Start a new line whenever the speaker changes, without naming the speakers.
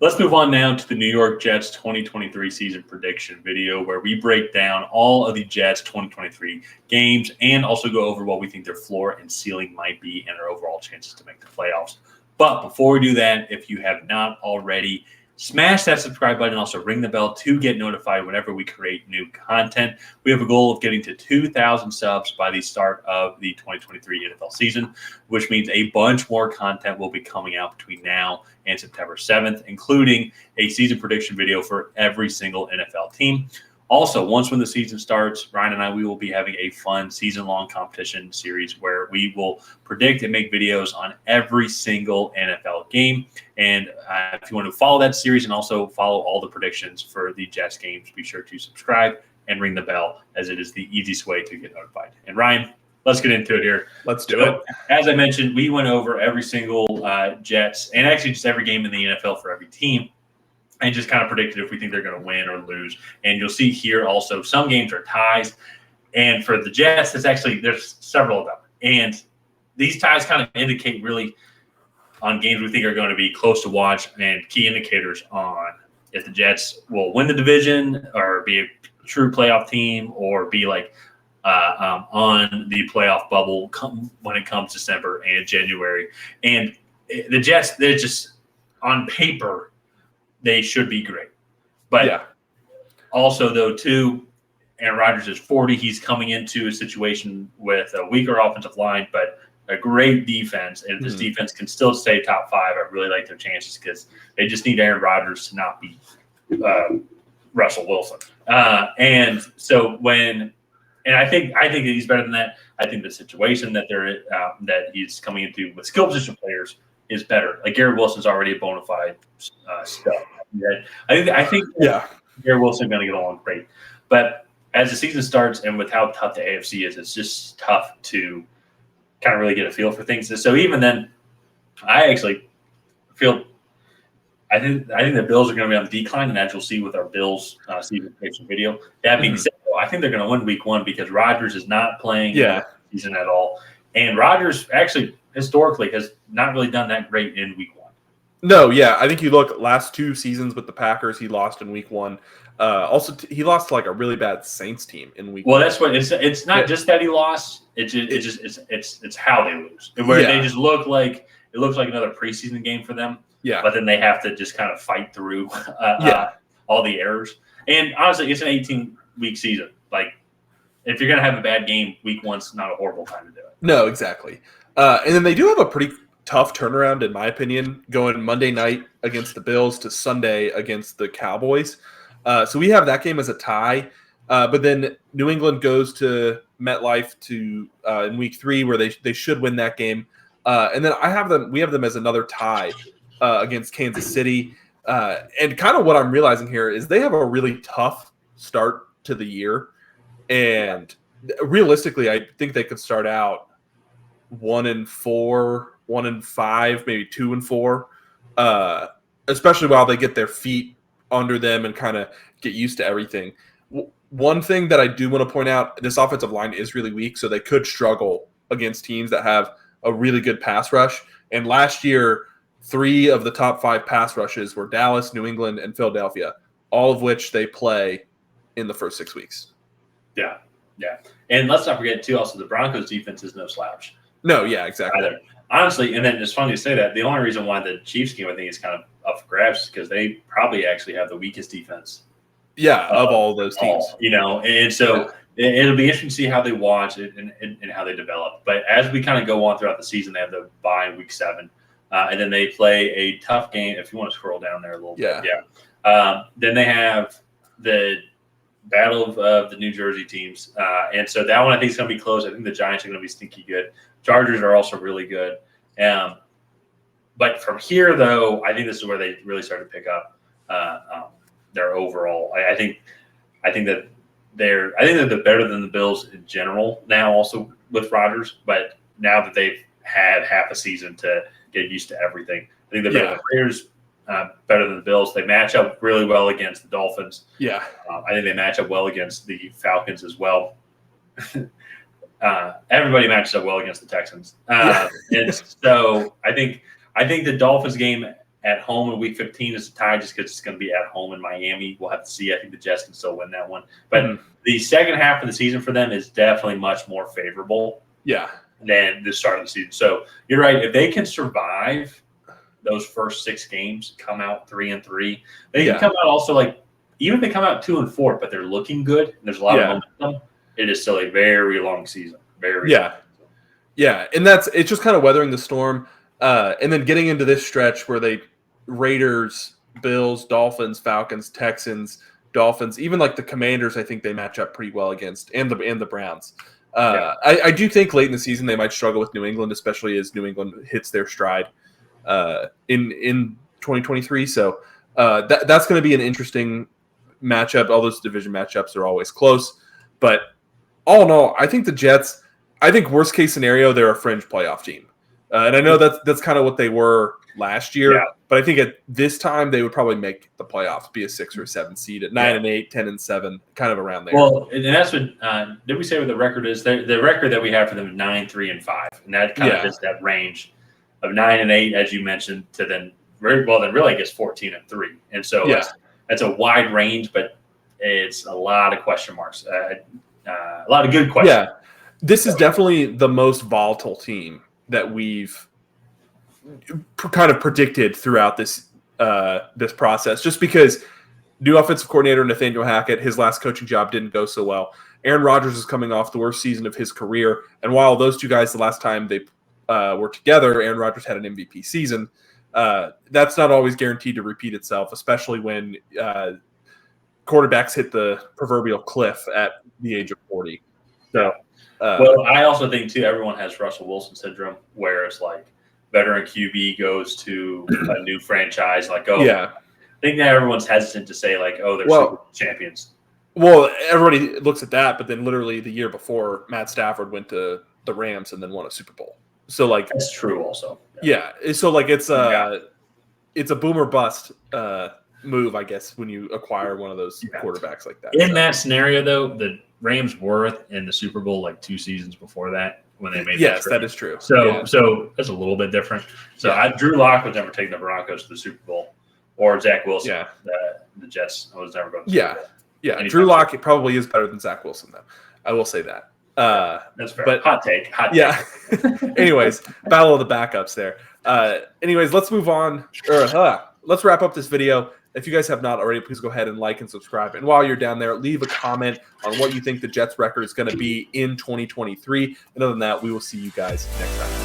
Let's move on now to the New York Jets 2023 season prediction video, where we break down all of the Jets 2023 games and also go over what we think their floor and ceiling might be and their overall chances to make the playoffs. But before we do that, if you have not already, smash that subscribe button and also ring the bell to get notified whenever we create new content. We have a goal of getting to 2,000 subs by the start of the 2023 NFL season, which means a bunch more content will be coming out between now and September 7th, including a season prediction video for every single NFL team. Also, once when the season starts, Ryan and I, we will be having a fun season-long competition series where we will predict and make videos on every single NFL game. And if you want to follow that series and also follow all the predictions for the Jets games, be sure to subscribe and ring the bell, as it is the easiest way to get notified. And Ryan, let's get into it here.
Let's do it.
As I mentioned, we went over every single Jets and actually just every game in the NFL for every team, and just kind of predicted if we think they're going to win or lose. And you'll see here also some games are ties. And for the Jets, there's several of them. And these ties kind of indicate really on games we think are going to be close to watch and key indicators on if the Jets will win the division or be a true playoff team or be like on the playoff bubble when it comes December and January. And the Jets, they're just on paper, they should be great. But also, though, too, Aaron Rodgers is 40. He's coming into a situation with a weaker offensive line, but a great defense. And if this defense can still stay top 5, I really like their chances because they just need Aaron Rodgers to not be Russell Wilson. And so I think that he's better than that. I think the situation that that he's coming into with skill position players is better. Like Garrett Wilson's already a bona fide stud. I think Garrett Wilson's going to get along great. But as the season starts and with how tough the AFC is, it's just tough to kind of really get a feel for things. And so even then, I actually feel I think the Bills are going to be on the decline, and as you'll see with our Bills season prediction video. That being said, I think they're going to win Week 1 because Rodgers is not playing season at all, and Rodgers actually historically has not really done that great in Week 1.
No, I think you look last 2 seasons with the Packers, he lost in Week 1. Also, he lost to like a really bad Saints team in Week 1.
Well, that's what it's not just that he lost. It's how they lose. Where they just look like it looks like another preseason game for them.
Yeah.
But then they have to just kind of fight through all the errors. And honestly, it's an 18-week season. Like, if you're going to have a bad game, Week 1's not a horrible time to do it.
No, exactly. And then they do have a pretty tough turnaround, in my opinion, going Monday night against the Bills to Sunday against the Cowboys. So we have that game as a tie. But then New England goes to MetLife in Week 3 where they should win that game. And then we have them as another tie against Kansas City. And kind of what I'm realizing here is they have a really tough start to the year. And realistically, I think they could start out 1-4, 1-5, maybe 2-4, especially while they get their feet under them and kind of get used to everything. One thing that I do want to point out, this offensive line is really weak, so they could struggle against teams that have a really good pass rush. And last year, 3 of the top 5 pass rushes were Dallas, New England, and Philadelphia, all of which they play in the first 6 weeks.
Yeah. And let's not forget, too, also the Broncos' defense is no slouch.
No, exactly.
Either. Honestly, and then it's funny to say that. The only reason why the Chiefs game, I think, is kind of up for grabs is because they probably actually have the weakest defense.
Of all those teams.
And so it'll be interesting to see how they watch it and how they develop. But as we kind of go on throughout the season, they have the bye in Week 7. And then they play a tough game. If you want to scroll down there a little bit. Then they have the battle of the New Jersey teams. And so that one I think is going to be close. I think the Giants are going to be stinky good. Chargers are also really good. But from here, though, I think this is where they really start to pick up their overall. I think that they're better than the Bills in general now, also with Rodgers. But now that they've had half a season to get used to everything, I think they're better than the Raiders, better than the Bills. They match up really well against the Dolphins. I think they match up well against the Falcons as well. Everybody matches up well against the Texans. And so I think the Dolphins game at home in Week 15 is a tie just because it's going to be at home in Miami. We'll have to see. I think the Jets can still win that one. But the second half of the season for them is definitely much more favorable than the start of the season. So you're right. If they can survive those first 6 games, come out 3-3, they can come out also like even if they come out 2-4, but they're looking good and there's a lot of momentum, it is still a very long season. Very long season.
Yeah, and it's just kind of weathering the storm, and then getting into this stretch where they Raiders, Bills, Dolphins, Falcons, Texans, Dolphins, even like the Commanders, I think they match up pretty well against, and the Browns. I do think late in the season they might struggle with New England, especially as New England hits their stride in 2023. So that's going to be an interesting matchup. All those division matchups are always close, but all in all, I think the Jets. I think worst case scenario, they're a fringe playoff team, and I know that's kind of what they were last year. But I think at this time they would probably make the playoffs, be a 6 or 7 seed at 9-8, 10-7, kind of around there.
Well, and that's what did we say what the record is? The record that we have for them is 9-3-5, and that kind of is that range of 9-8, as you mentioned, to then really I guess 14-3, and so that's a wide range, but it's a lot of question marks, a lot of good questions.
Yeah. This is definitely the most volatile team that we've kind of predicted throughout this process, just because new offensive coordinator Nathaniel Hackett, his last coaching job didn't go so well. Aaron Rodgers is coming off the worst season of his career, and while those two guys, the last time they were together, Aaron Rodgers had an MVP season. That's not always guaranteed to repeat itself, especially when quarterbacks hit the proverbial cliff at the age of 40. So.
Well, I also think, too, everyone has Russell Wilson syndrome, where it's like veteran QB goes to a new franchise. Like, I think that everyone's hesitant to say, like, they're Super Bowl champions.
Well, everybody looks at that, but then literally the year before, Matt Stafford went to the Rams and then won a Super Bowl. So, like,
that's true also.
Yeah. So, like, it's a boom or bust move, I guess, when you acquire one of those quarterbacks like that.
In that scenario, though, the Rams were in the Super Bowl like 2 seasons before that when they made
that is true.
So that's a little bit different. So Drew Lock was never taking the Broncos to the Super Bowl, or Zach Wilson, the Jets. I was never going to the Super Bowl.
Yeah. Drew Lock probably is better than Zach Wilson, though. I will say that.
That's fair. But hot take.
Anyways, battle of the backups there. Anyways, let's move on. Let's wrap up this video. If you guys have not already, please go ahead and like and subscribe. And while you're down there, leave a comment on what you think the Jets record is going to be in 2023. And other than that, we will see you guys next time.